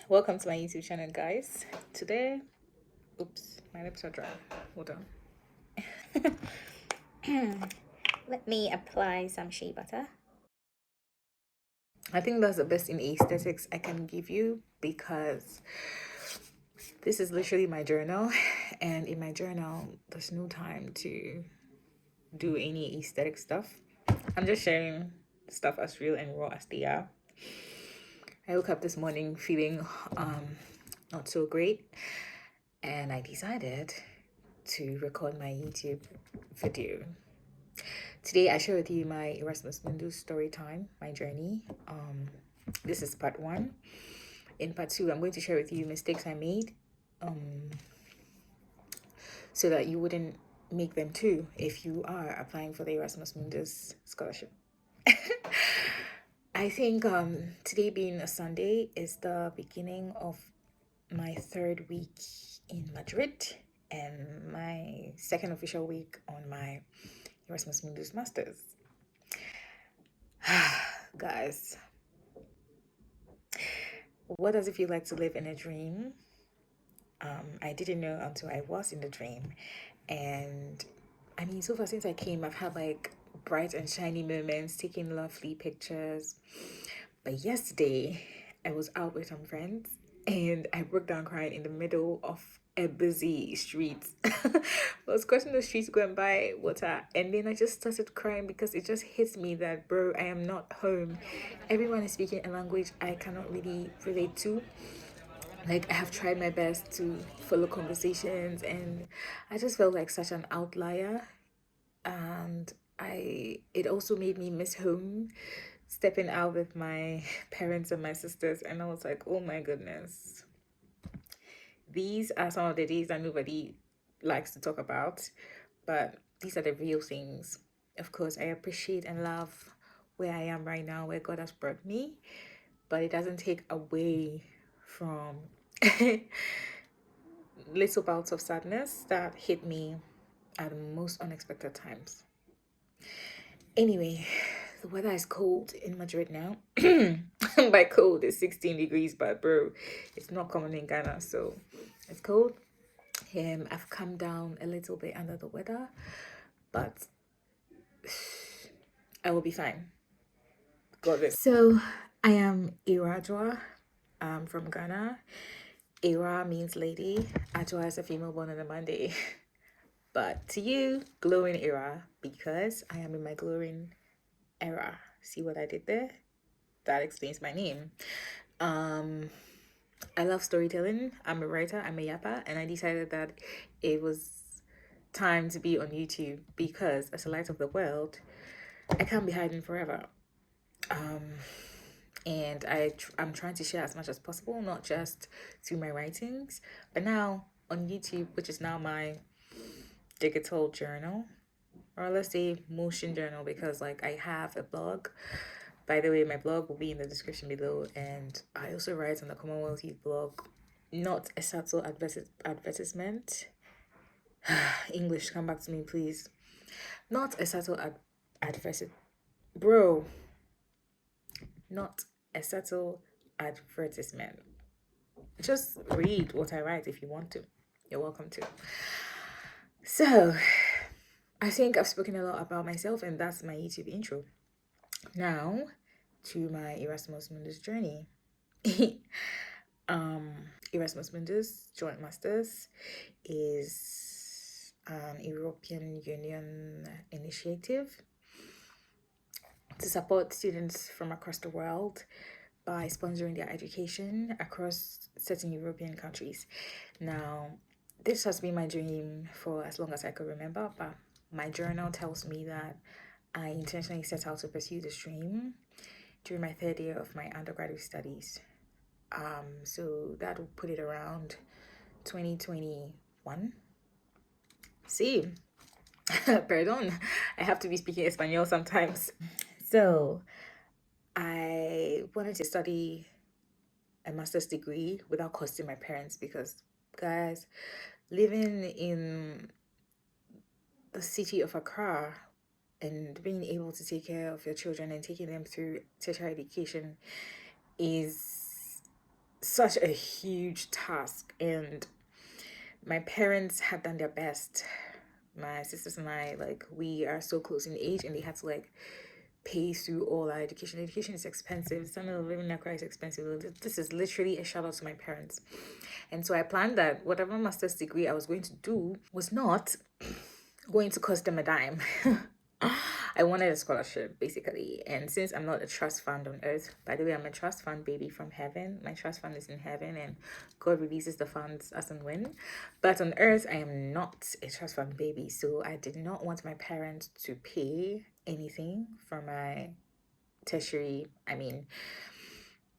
Welcome to my YouTube channel, guys. Today, oops, my lips are dry. Hold on. Let me apply some shea butter. I think that's the best in aesthetics I can give you because this is literally my journal, and in my journal, there's no time to do any aesthetic stuff. I'm just sharing stuff as real and raw as they are. I woke up this morning feeling not so great, and I decided to record my YouTube video. Today I share with you my Erasmus Mundus story time, my journey. This is part 1. In part 2, I'm going to share with you mistakes I made, so that you wouldn't make them too if you are applying for the Erasmus Mundus scholarship. I think today being a Sunday is the beginning of my 3rd week in Madrid and my 2nd official week on my Erasmus Mundus Masters. Guys, what does it feel like to live in a dream? I didn't know until I was in the dream. And I mean, so far since I came, I've had like bright and shiny moments, taking lovely pictures. But yesterday, I was out with some friends and I broke down crying in the middle of a busy street. I was crossing the streets going buy water, and then I just started crying because it just hits me that, bro, I am not home. Everyone is speaking a language I cannot really relate to. Like, I have tried my best to follow conversations, and I just felt like such an outlier. And it also made me miss home, stepping out with my parents and my sisters, and I was like, oh my goodness, these are some of the days that nobody likes to talk about, but these are the real things. Of course, I appreciate and love where I am right now, where God has brought me, but it doesn't take away from little bouts of sadness that hit me at the most unexpected times. Anyway, the weather is cold in Madrid now. By cold, it's 16 degrees, but bro, it's not common in Ghana, so it's cold. I've come down a little bit under the weather, but I will be fine. Got this. So I am Iradwa. I'm from Ghana. Ira means lady. Adwa is a female born on a Monday. But to you, glowing era, because I am in my glowing era. See what I did there? That explains my name. I love storytelling. I'm a writer, I'm a yapper, and I decided that it was time to be on YouTube because as a light of the world, I can't be hiding forever. And I'm trying to share as much as possible, not just through my writings, but now on YouTube, which is now my digital journal, or let's say motion journal, because like I have a blog. By the way, my blog will be in the description below, and I also write on the Commonwealth Youth blog. Not a subtle advertisement. English, come back to me, please. Not a subtle advertisement. Bro, not a subtle advertisement. Just read what I write if you want to. You're welcome to. So, I think I've spoken a lot about myself, and that's my YouTube intro. Now, to my Erasmus Mundus journey. Erasmus Mundus Joint Masters is an European Union initiative to support students from across the world by sponsoring their education across certain European countries. Now, this has been my dream for as long as I could remember, but my journal tells me that I intentionally set out to pursue this dream during my 3rd year of my undergraduate studies. So that will put it around 2021. See, perdón, I have to be speaking Espanol sometimes. So I wanted to study a master's degree without costing my parents because, guys, living in the city of Accra and being able to take care of your children and taking them through tertiary education is such a huge task, and my parents had done their best. My sisters and I, like, we are so close in age, and they had to like pay through all our education. Education is expensive. Standard of living in Accra is expensive. This is literally a shout out to my parents. And so I planned that whatever master's degree I was going to do was not going to cost them a dime. I wanted a scholarship, basically. And since I'm not a trust fund on earth, by the way, I'm a trust fund baby from heaven. My trust fund is in heaven, and God releases the funds as and when. But on earth, I am not a trust fund baby. So I did not want my parents to pay anything for my tertiary,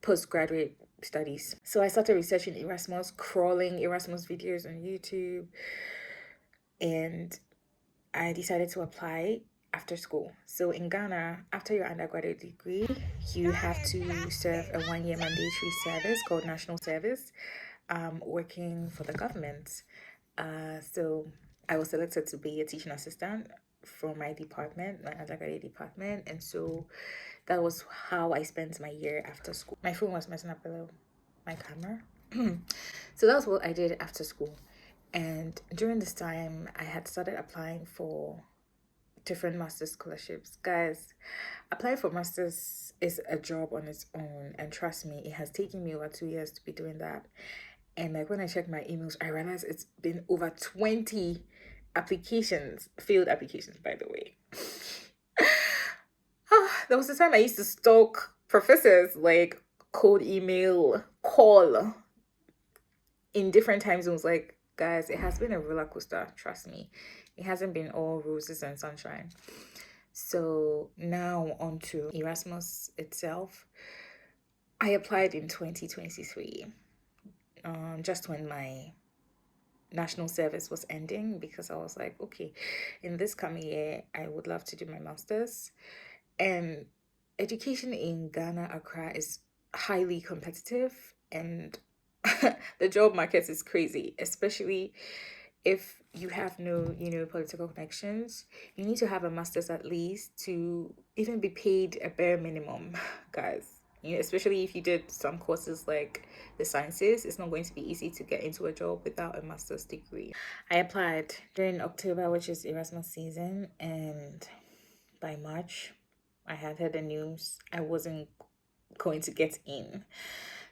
postgraduate studies. So I started researching Erasmus, crawling Erasmus videos on YouTube, and I decided to apply after school. So in Ghana, after your undergraduate degree, you have to serve a 1 year mandatory service called national service, working for the government. So I was selected to be a teaching assistant for my department, my undergraduate department, and so that was how I spent my year after school. My phone was messing up a little, my camera. So that's what I did after school. And during this time, I had started applying for different master's scholarships. Guys, applying for masters is a job on its own, and trust me, it has taken me over 2 years to be doing that. And like when I check my emails, I realized it's been over 20 applications, failed applications, by the way. There was a time I used to stalk professors, like cold email, call in different time zones. Like, guys, it has been a roller coaster, trust me. It hasn't been all roses and sunshine. So now on to Erasmus itself. I applied in 2023, just when my national service was ending, because I was like, okay, in this coming year, I would love to do my master's. And education in Ghana, Accra, is highly competitive, and the job market is crazy, especially if you have no, political connections. You need to have a master's at least to even be paid a bare minimum, guys. Especially if you did some courses like the sciences, it's not going to be easy to get into a job without a master's degree. I applied during October, which is Erasmus season, and by March, I had heard the news I wasn't going to get in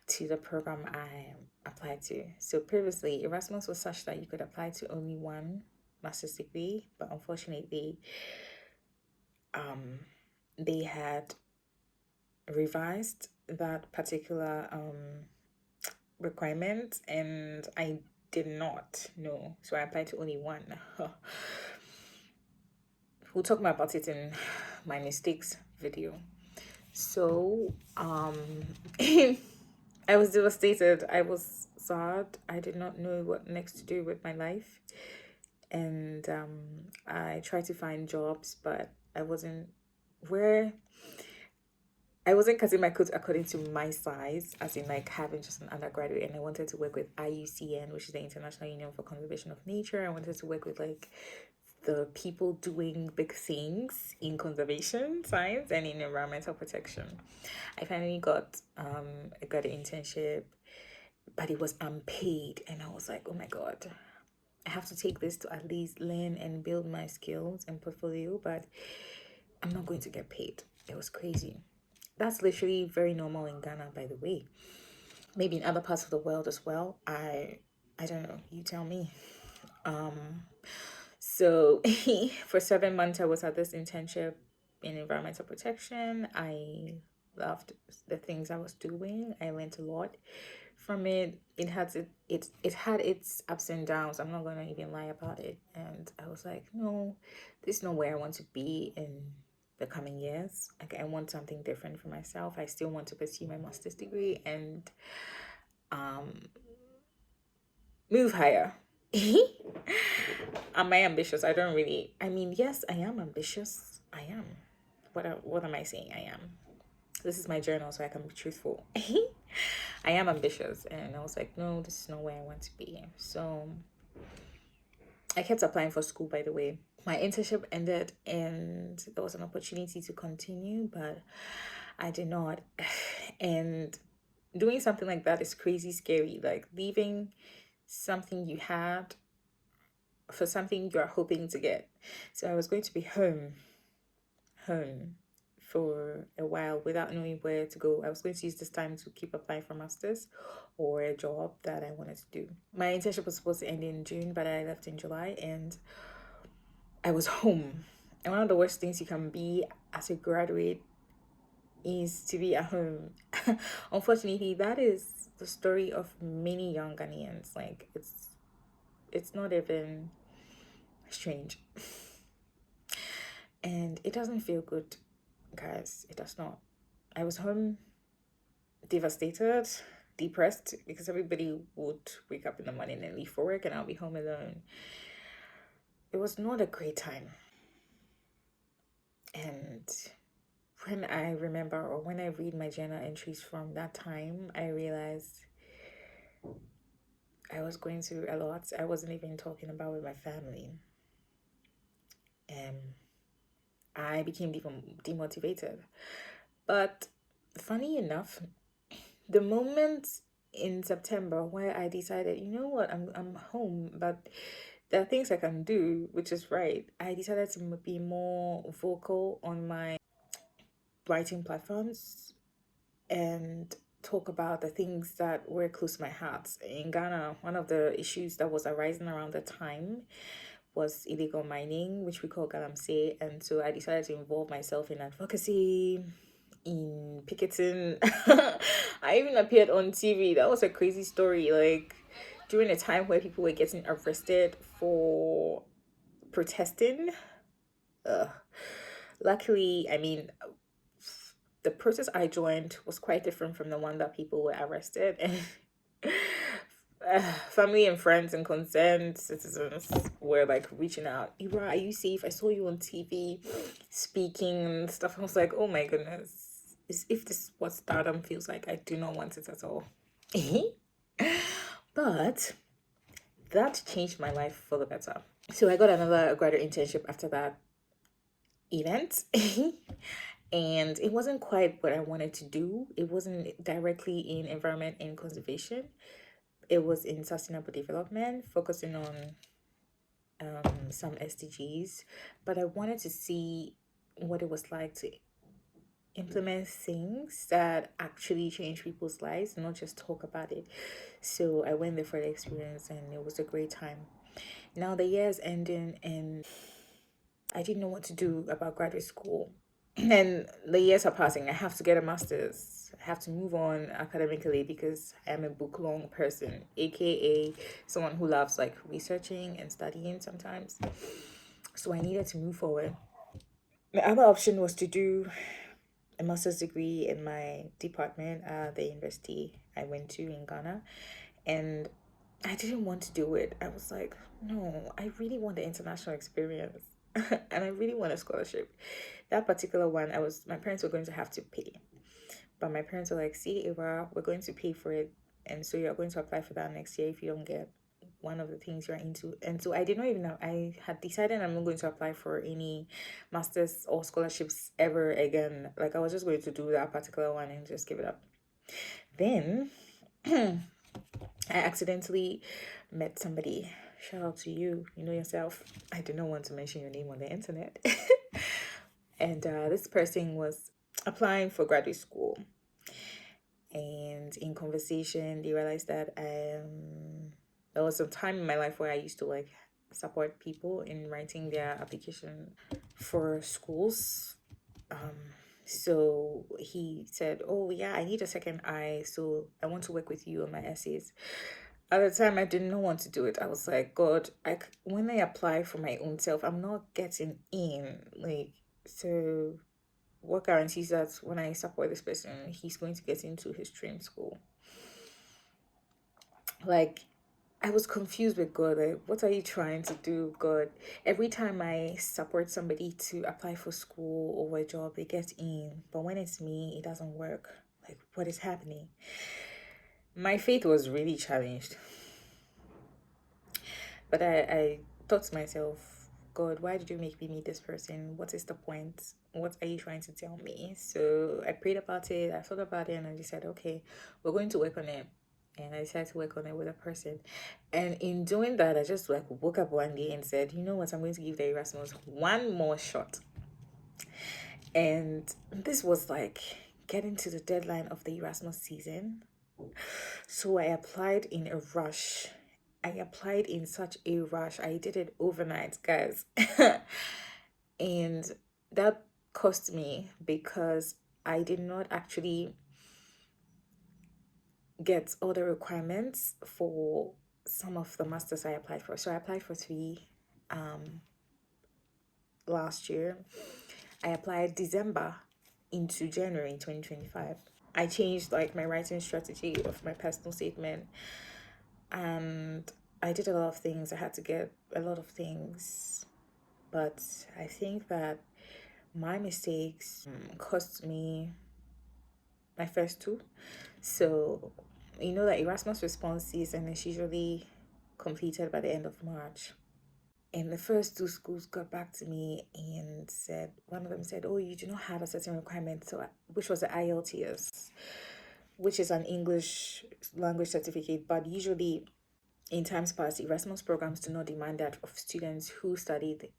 to the program I applied to. So previously, Erasmus was such that you could apply to only one master's degree, but unfortunately, they had revised that particular requirement, and I did not know, so I applied to only one. We'll talk more about it in my mistakes video. So I was devastated. I was sad. I did not know what next to do with my life. And I tried to find jobs, but I wasn't cutting my coat according to my size, as in like having just an undergraduate. And I wanted to work with IUCN, which is the International Union for Conservation of Nature. I wanted to work with like the people doing big things in conservation science and in environmental protection. I finally got a good internship, but it was unpaid, and I was like, oh my god, I have to take this to at least learn and build my skills and portfolio, but I'm not going to get paid. It was crazy. That's literally very normal in Ghana, by the way. Maybe in other parts of the world as well. I don't know, you tell me. So for 7 months, I was at this internship in environmental protection. I loved the things I was doing. I learned a lot from it. It had its ups and downs. I'm not gonna even lie about it. And I was like, no, this is not where I want to be in the coming years. Like, I want something different for myself. I still want to pursue my master's degree and move higher. Am I ambitious? I don't really. Yes, I am ambitious. I am. What am I saying? I am. This is my journal, so I can be truthful. I am ambitious, and I was like, no, this is not where I want to be. So I kept applying for school, by the way. My internship ended, and there was an opportunity to continue, but I did not. And doing something like that is crazy scary. Like leaving something you had for something you're hoping to get. So I was going to be home for a while without knowing where to go. I was going to use this time to keep applying for masters or a job that I wanted to do. My internship was supposed to end in June, but I left in July and I was home. And one of the worst things you can be as a graduate is to be at home. Unfortunately, that is the story of many young Ghanaians. Like it's not even strange. And it doesn't feel good, guys. It does not. I was home devastated, depressed, because everybody would wake up in the morning and leave for work and I'll be home alone. It was not a great time. And when I remember or when I read my journal entries from that time, I realized I was going through a lot. I wasn't even talking about with my family. I became demotivated. But funny enough, the moment in September where I decided, you know what, I'm home, but there are things I can do, which is right. I decided to be more vocal on my writing platforms and talk about the things that were close to my heart. In Ghana, one of the issues that was arising around the time was illegal mining, which we call galamsey. And so I decided to involve myself in advocacy, in picketing. I even appeared on TV. That was a crazy story. Like during a time where people were getting arrested for protesting. Luckily, I mean, the protest I joined was quite different from the one that people were arrested. And family and friends and concerned citizens were like reaching out. Ira, are you safe? I saw you on TV speaking and stuff. I was like, oh my goodness. If this is what stardom feels like, I do not want it at all. But that changed my life for the better. So I got another graduate internship after that event. And it wasn't quite what I wanted to do. It wasn't directly in environment and conservation. It was in sustainable development, focusing on some SDGs. But I wanted to see what it was like to implement things that actually change people's lives, not just talk about it. So I went there for the experience and it was a great time. Now the year is ending and I didn't know what to do about graduate school. And the years are passing. I have to get a master's. I have to move on academically because I am a book long person, aka someone who loves like researching and studying sometimes. So I needed to move forward. The other option was to do a master's degree in my department at the university I went to in Ghana. And I didn't want to do it. I was like, no, I really want the international experience. And I really want a scholarship. That particular one, my parents were going to have to pay. But my parents were like, see, Eva, we're going to pay for it. And so you're going to apply for that next year if you don't get one of the things you're into. And so I did not even know. I had decided I'm not going to apply for any masters or scholarships ever again. Like I was just going to do that particular one and just give it up. Then I accidentally met somebody. Shout out to you. You know yourself. I do not want to mention your name on the internet. And this person was applying for graduate school. And in conversation, they realized that there was some time in my life where I used to like support people in writing their application for schools. So he said, oh yeah, I need a second eye, so I want to work with you on my essays. At the time, I did not want to do it. I was like, God, when I apply for my own self, I'm not getting in. Like, so what guarantees that when I support this person, he's going to get into his dream school? Like, I was confused with God. Like, what are you trying to do, God? Every time I support somebody to apply for school or a job, they get in. But when it's me, it doesn't work. Like, what is happening? My faith was really challenged. But I thought to myself, God, why did you make me meet this person? What is the point? What are you trying to tell me? So I prayed about it, I thought about it, and I decided, okay, we're going to work on it. And I decided to work on it with a person. And in doing that, I just like woke up one day and said, you know what, I'm going to give the Erasmus one more shot. And this was like getting to the deadline of the Erasmus season. So I applied in a rush. I applied in such a rush. I did it overnight, guys. And that cost me because I did not actually get all the requirements for some of the masters I applied for. So I applied for three last year. I applied December into January 2025. I changed like my writing strategy of my personal statement, and I did a lot of things. I had to get a lot of things, but I think that my mistakes cost me my first two. So you know that Erasmus response season is usually completed by the end of March. And the first two schools got back to me and said, one of them said, oh, you do not have a certain requirement, so which was the IELTS, which is an English language certificate, but usually in times past, Erasmus programs do not demand that of students who studied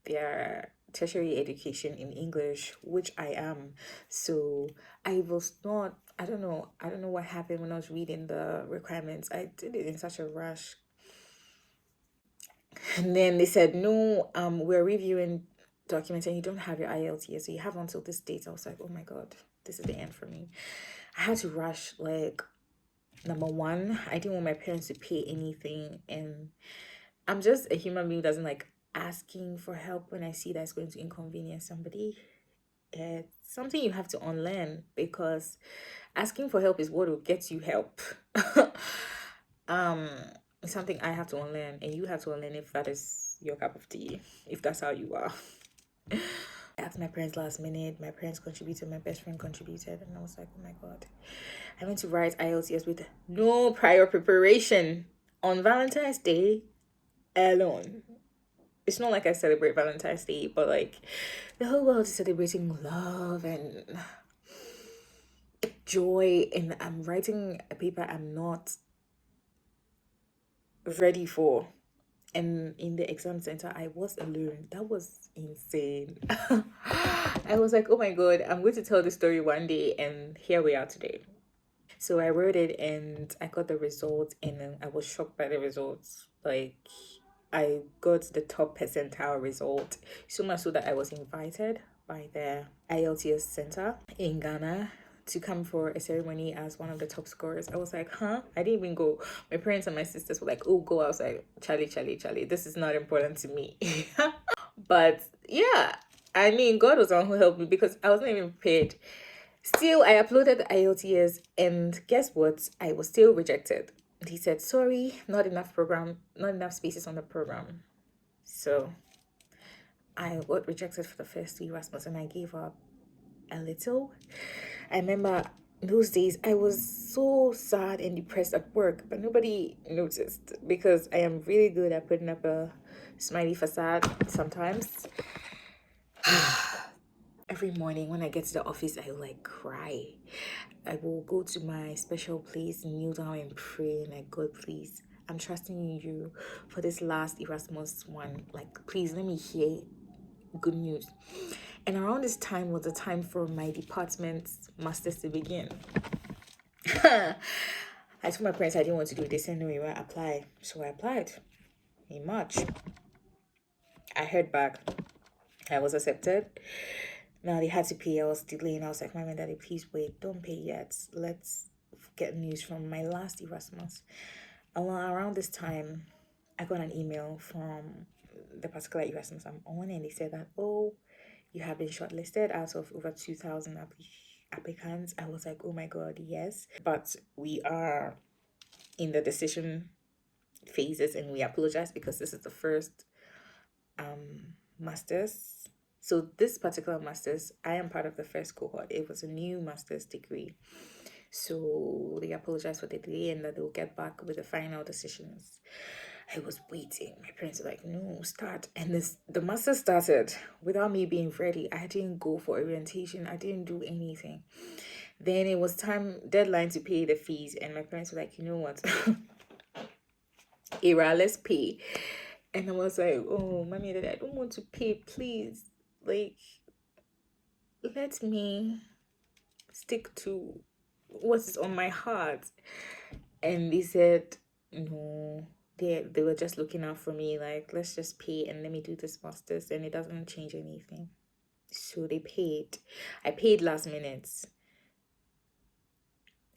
their tertiary education in English, which I am. So I was not, I don't know what happened when I was reading the requirements. I did it in such a rush. And then they said, no, we're reviewing documents and you don't have your IELTS yet, so you have until this date. I was like, oh my God, this is the end for me. I had to rush, like, number one, I didn't want my parents to pay anything, and I'm just a human being who doesn't like asking for help when I see that's going to inconvenience somebody. It's something you have to unlearn, because asking for help is what will get you help. um it's something I have to unlearn, and you have to unlearn if that is your cup of tea, if that's how you are. I asked my parents last minute, my parents contributed, my best friend contributed, and I was like, oh my God. I went to write IELTS with no prior preparation on Valentine's Day alone. It's not like I celebrate Valentine's Day, but like the whole world is celebrating love and joy, and I'm writing a paper I'm not ready for. And in the exam center, I was alone. That was insane. I was like, oh my God, I'm going to tell the story one day, and here we are today. So I wrote it and I got the results, and then I was shocked by the results. Like, I got the top percentile result, so much so that I was invited by the IELTS center in Ghana to come for a ceremony as one of the top scorers. I was like, huh? I didn't even go. My parents and my sisters were like, oh, go. I was like, Charlie, this is not important to me. But yeah, I mean, God was the one who helped me, because I wasn't even prepared. Still, I uploaded the IELTS, and guess what? I was still rejected. He said, sorry, not enough spaces on the program. So I got rejected for the first two Erasmus, and I gave up a little. I remember those days I was so sad and depressed at work, but nobody noticed, because I am really good at putting up a smiley facade sometimes. Every morning when I get to the office, I will like cry. I will go to my special place, kneel down and pray, and like, God, please, I'm trusting in you for this last Erasmus one. Like, please let me hear good news. And around this time was the time for my department's masters to begin. I told my parents I didn't want to do it. They said, no, you will apply. So I applied in March. I heard back. I was accepted. Now they had to pay. I was delaying. I was like, Mom and Daddy, please wait. Don't pay yet. Let's get news from my last Erasmus. Around this time, I got an email from the particular Erasmus I'm on, and they said that, oh, you have been shortlisted out of over 2,000 applicants. I was like, oh my God, yes. But we are in the decision phases, and we apologize because this is the first master's. So this particular master's, I am part of the first cohort. It was a new master's degree. So they apologize for the delay, and that they'll get back with the final decisions. I was waiting. My parents were like, no, start. And the master started without me being ready. I didn't go for orientation. I didn't do anything. Then it was deadline to pay the fees. And my parents were like, you know what? Era, let's pay. And I was like, oh, mommy, I don't want to pay, please. Like, let me stick to what is on my heart. And they said, no, they were just looking out for me, like, let's just pay and let me do this masters, and it doesn't change anything. So they paid. I paid last minute.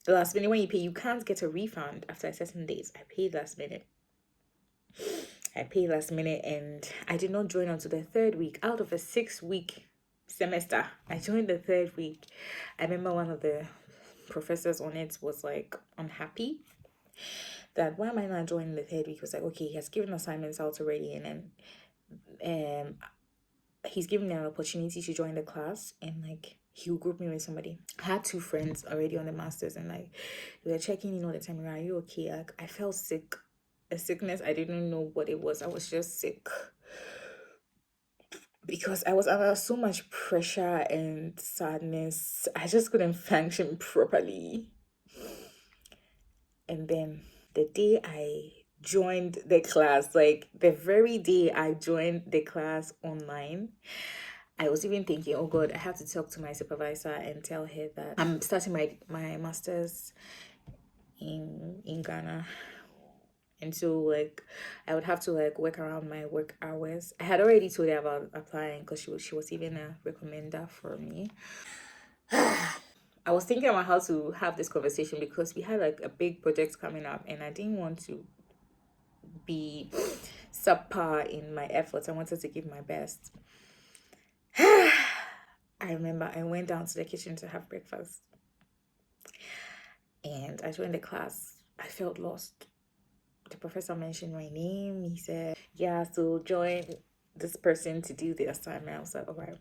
Last minute, when you pay, you can't get a refund after a certain days. I paid last minute. And I did not join until the third week out of a 6-week semester. I joined the third week. I remember one of the professors on it was like unhappy that why am I not joining the third week? He was like, okay, he has given assignments out already, and then he's given me an opportunity to join the class, and like he'll group me with somebody. I had 2 friends already on the masters, and like we were checking in all the time. Are you okay? Like I felt sick, a sickness. I didn't know what it was. I was just sick because I was under so much pressure and sadness. I just couldn't function properly. And then the day I joined the class, like the very day I joined the class online, I was even thinking, oh God, I have to talk to my supervisor and tell her that I'm starting my master's in Ghana. And so like I would have to like work around my work hours. I had already told her about applying because she was even a recommender for me. I was thinking about how to have this conversation because we had like a big project coming up, and I didn't want to be subpar in my efforts. I wanted to give my best. I remember I went down to the kitchen to have breakfast, and I joined the class. I felt lost. The professor mentioned my name. He said, yeah, so join this person to do the assignment. I was like, all right.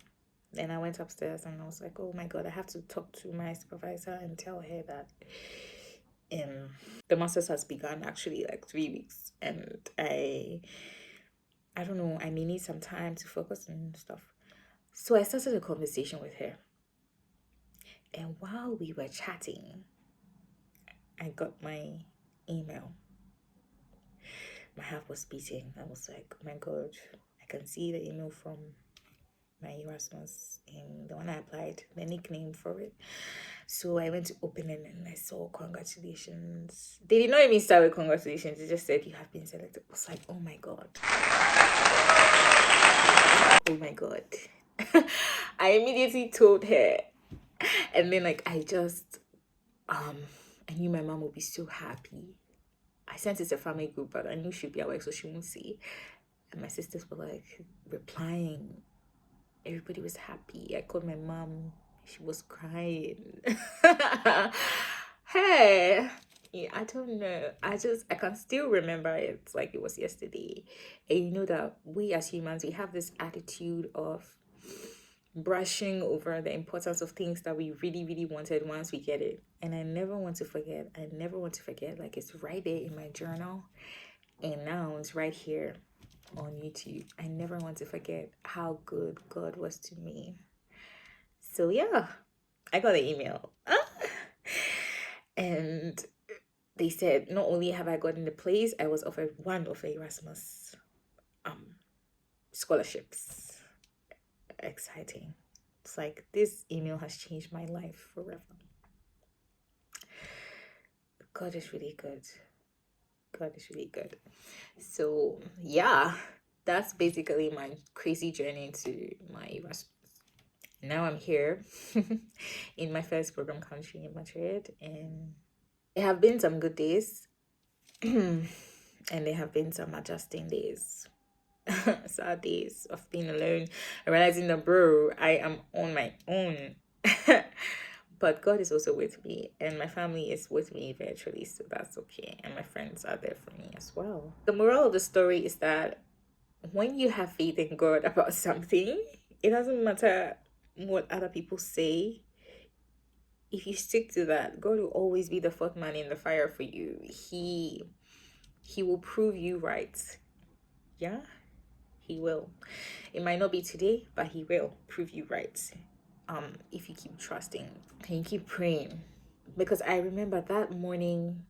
Then I went upstairs and I was like, oh my God, I have to talk to my supervisor and tell her that the master's has begun actually like 3 weeks, and I don't know, I may need some time to focus on stuff. So I started a conversation with her, and while we were chatting, I got my email. My heart was beating. I was like, oh my God, I can see the email from my Erasmus, and the one I applied, the nickname for it. So I went to open it and I saw congratulations. They did not even start with congratulations. They just said you have been selected. I was like, oh my God. Oh my God. I immediately told her. And then like I knew my mom would be so happy. I sent it to a family group, but I knew she'd be at work so she won't see. And my sisters were like replying. Everybody was happy. I called my mom. She was crying. Hey, yeah, I don't know. I can still remember it like it was yesterday. And you know that we as humans, we have this attitude of brushing over the importance of things that we really, really wanted once we get it. And I never want to forget. Like it's right there in my journal. And now it's right here on YouTube. I never want to forget how good God was to me. So yeah, I got an email. And they said not only have I gotten the place, I was offered one of the Erasmus scholarships. Exciting. It's like this email has changed my life forever. God is really good. God is really good. So yeah, that's basically my crazy journey to my Erasmus. Now I'm here in my first program country in Madrid, and there have been some good days and there have been some adjusting days. Sad days of being alone, realizing that bro, I am on my own. But God is also with me, and my family is with me virtually, so that's okay. And my friends are there for me as well. The moral of the story is that when you have faith in God about something, it doesn't matter what other people say. If you stick to that, God will always be the fourth man in the fire for you. He He will prove you right. Yeah, he will. It might not be today, but he will prove you right. If you keep trusting and you keep praying. Because I remember that morning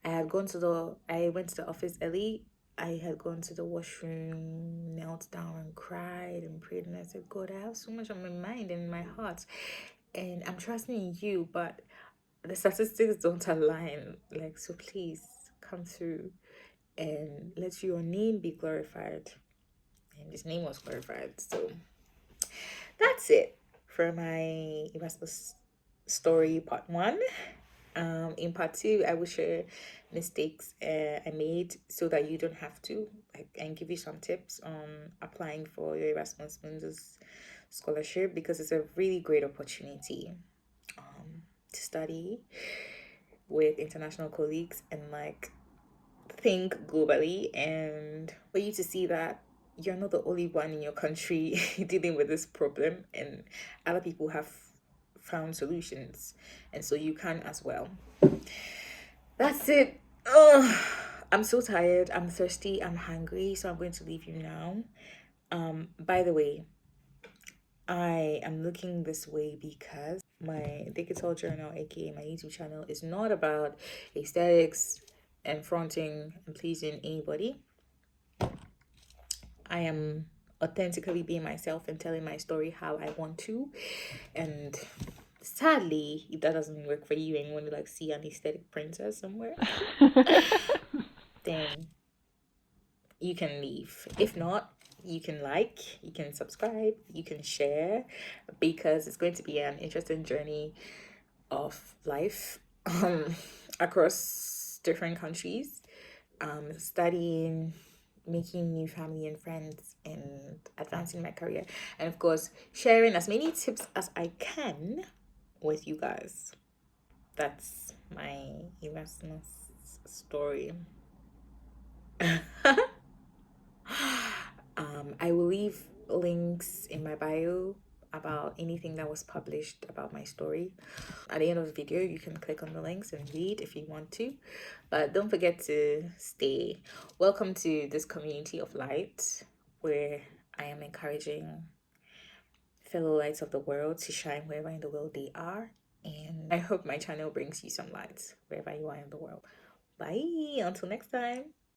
I went to the office early. I had gone to the washroom, knelt down and cried and prayed, and I said, God, I have so much on my mind and in my heart, and I'm trusting in you, but the statistics don't align. Like, so please come through and let your name be glorified. And his name was glorified. So that's it for my Erasmus story part one. In part two, I will share mistakes I made so that you don't have to, like, and give you some tips on applying for your Erasmus Mundus scholarship, because it's a really great opportunity to study with international colleagues and like think globally, and for you to see that you're not the only one in your country dealing with this problem, and other people have found solutions, and so you can as well. That's it. Ugh. I'm so tired, I'm thirsty, I'm hungry, so I'm going to leave you now. By the way, I am looking this way because my digital journal, aka my YouTube channel, is not about aesthetics and fronting and pleasing anybody. I am authentically being myself and telling my story how I want to. And sadly, if that doesn't work for you and you want to like see an aesthetic princess somewhere, then you can leave. If not, you can like, you can subscribe, you can share, because it's going to be an interesting journey of life across different countries, studying, making new family and friends, and advancing my career, and of course sharing as many tips as I can with you guys. That's my Erasmus story. I will leave links in my bio about anything that was published about my story. At the end of the video, you can click on the links and read if you want to. But don't forget to stay. Welcome to this community of light where I am encouraging fellow lights of the world to shine wherever in the world they are. And I hope my channel brings you some light wherever you are in the world. Bye. Until next time.